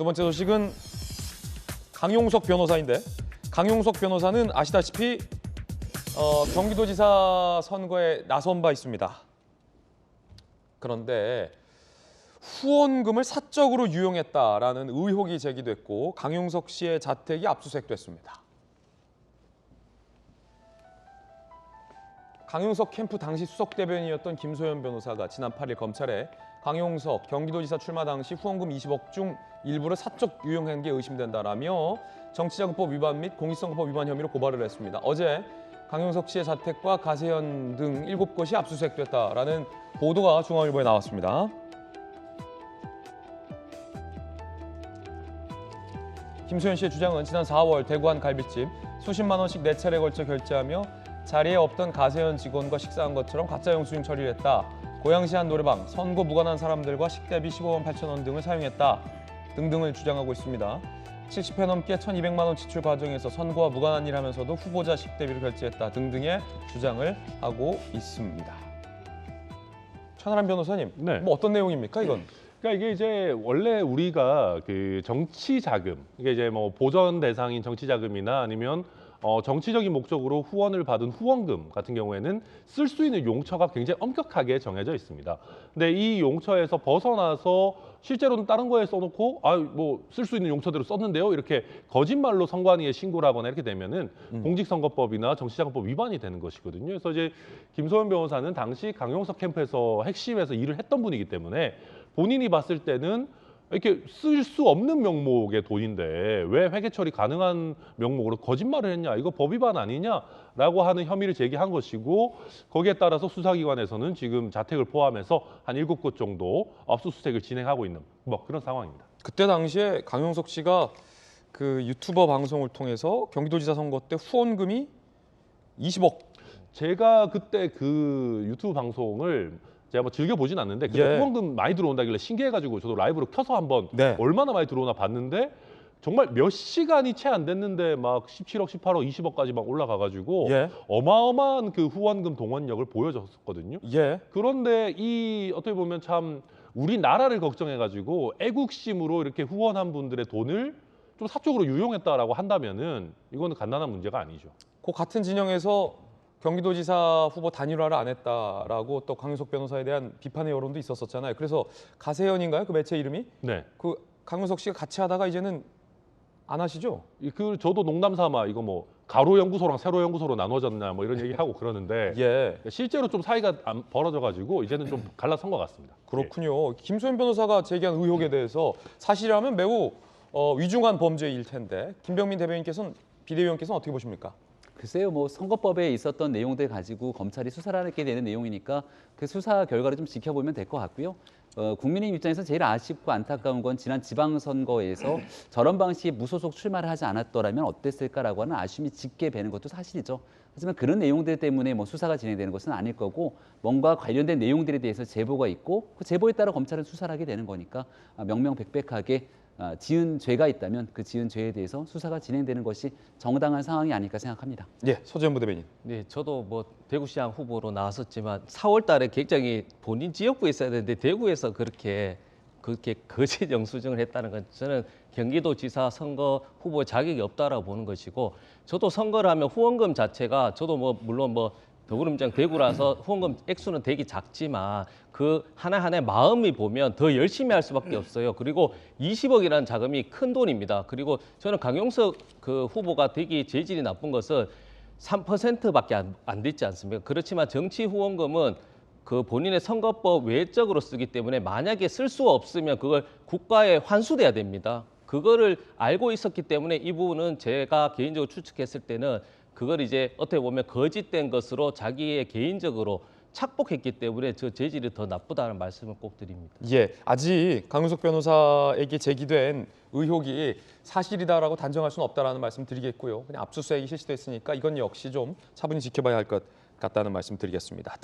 두 번째 소식은 강용석 변호사인데, 강용석 변호사는 아시다시피 경기도지사 선거에 나선 바 있습니다. 그런데 후원금을 사적으로 유용했다라는 의혹이 제기됐고 강용석 씨의 자택이 압수수색됐습니다. 강용석 캠프 당시 수석대변인이었던 김소연 변호사가 지난 8일 검찰에 강용석 경기도지사 출마 당시 후원금 20억 중 일부를 사적 유용한 게 의심된다라며 정치자금법 위반 및 공직선거법 위반 혐의로 고발을 했습니다. 어제 강용석 씨의 자택과 가세현 등 7곳이 압수수색됐다라는 보도가 중앙일보에 나왔습니다. 김소연 씨의 주장은 지난 4월 대구 한 갈비집 수십만 원씩 4차례에 걸쳐 결제하며 자리에 없던 가세현 직원과 식사한 것처럼 가짜 영수증 처리를 했다. 고양시 한 노래방, 선거 무관한 사람들과 식대비 15만 8천 원 등을 사용했다. 등등을 주장하고 있습니다. 70회 넘게 1,200만 원 지출 과정에서 선거와 무관한 일 하면서도 후보자 식대비를 결제했다. 등등의 주장을 하고 있습니다. 천하람 변호사님, 네. 뭐 어떤 내용입니까, 이건? 그러니까 이게 이제 원래 우리가 그 정치 자금, 이게 이제 뭐 보전 대상인 정치 자금이나 아니면 정치적인 목적으로 후원을 받은 후원금 같은 경우에는 쓸 수 있는 용처가 굉장히 엄격하게 정해져 있습니다. 근데 이 용처에서 벗어나서 실제로는 다른 거에 써놓고 뭐 쓸 수 있는 용처대로 썼는데요, 이렇게 거짓말로 선관위에 신고를 하거나 이렇게 되면은 공직선거법이나 정치자금법 위반이 되는 것이거든요. 그래서 이제 김소연 변호사는 당시 강용석 캠프에서 핵심에서 일을 했던 분이기 때문에 본인이 봤을 때는 이렇게 쓸 수 없는 명목의 돈인데 왜 회계 처리 가능한 명목으로 거짓말을 했냐, 이거 법 위반 아니냐라고 하는 혐의를 제기한 것이고, 거기에 따라서 수사기관에서는 지금 자택을 포함해서 한 7곳 정도 압수수색을 진행하고 있는 뭐 그런 상황입니다. 그때 당시에 강용석 씨가 그 유튜버 방송을 통해서 경기도지사 선거 때 후원금이 20억. 제가 그때 그 유튜브 방송을 제가 뭐 즐겨보진 않는데 그때 후원금 많이 들어온다길래 신기해가지고 저도 라이브로 켜서 한번 얼마나 많이 들어오나 봤는데 정말 몇 시간이 채 안 됐는데 막 17억, 18억, 20억까지 막 올라가가지고 어마어마한 그 후원금 동원력을 보여줬었거든요. 그런데 이 어떻게 보면 참 우리나라를 걱정해가지고 애국심으로 이렇게 후원한 분들의 돈을 좀 사적으로 유용했다라고 한다면은 이거는 간단한 문제가 아니죠. 그 같은 진영에서 경기도지사 후보 단일화를 안 했다라고 또 강용석 변호사에 대한 비판의 여론도 있었잖아요. 그래서 가세현인가요? 그 매체 이름이? 네. 그 강용석 씨가 같이 하다가 이제는 안 하시죠? 그 저도 농담삼아 이거 뭐 가로 연구소랑 세로 연구소로 나눠졌냐 뭐 이런 얘기하고 그러는데 실제로 좀 사이가 벌어져가지고 이제는 좀 갈라선 것 같습니다. 그렇군요. 김소연 변호사가 제기한 의혹에 대해서 사실이라면 매우 위중한 범죄일 텐데 김병민 비대위원께서는 어떻게 보십니까? 글쎄요, 뭐 선거법에 있었던 내용들 가지고 검찰이 수사를 하게 되는 내용이니까 그 수사 결과를 좀 지켜보면 될 것 같고요. 국민의 입장에서 제일 아쉽고 안타까운 건 지난 지방선거에서 저런 방식의 무소속 출마를 하지 않았더라면 어땠을까라고 하는 아쉬움이 짙게 배는 것도 사실이죠. 하지만 그런 내용들 때문에 뭐 수사가 진행되는 것은 아닐 거고, 뭔가 관련된 내용들에 대해서 제보가 있고 그 제보에 따라 검찰은 수사를 하게 되는 거니까 명명백백하게 지은 죄가 있다면 그 지은 죄에 대해서 수사가 진행되는 것이 정당한 상황이 아닐까 생각합니다. 서재현 부대변인. 네, 저도 뭐 대구시장 후보로 나왔었지만 4월 달에 굉장히 본인 지역구에 있어야 되는데 대구에서 그렇게 거짓 영수증을 했다는 건 저는 경기도지사 선거 후보 자격이 없다라고 보는 것이고, 저도 선거를 하면 후원금 자체가 저도 뭐 물론 뭐 더불어민주당 대구라서 후원금 액수는 되게 작지만 그 하나하나의 마음이 보면 더 열심히 할 수밖에 없어요. 그리고 20억이라는 자금이 큰 돈입니다. 그리고 저는 강용석 그 후보가 되게 재질이 나쁜 것은 3%밖에 안 됐지 않습니까? 그렇지만 정치 후원금은 그 본인의 선거법 외적으로 쓰기 때문에 만약에 쓸 수 없으면 그걸 국가에 환수돼야 됩니다. 그거를 알고 있었기 때문에 이 부분은 제가 개인적으로 추측했을 때는 그걸 이제 어떻게 보면 거짓된 것으로 자기의 개인적으로 착복했기 때문에 저 재질이 더 나쁘다는 말씀을 꼭 드립니다. 아직 강용석 변호사에게 제기된 의혹이 사실이다라고 단정할 수는 없다라는 말씀 드리겠고요. 그냥 압수수색이 실시됐으니까 이건 역시 좀 차분히 지켜봐야 할 것 같다는 말씀 드리겠습니다.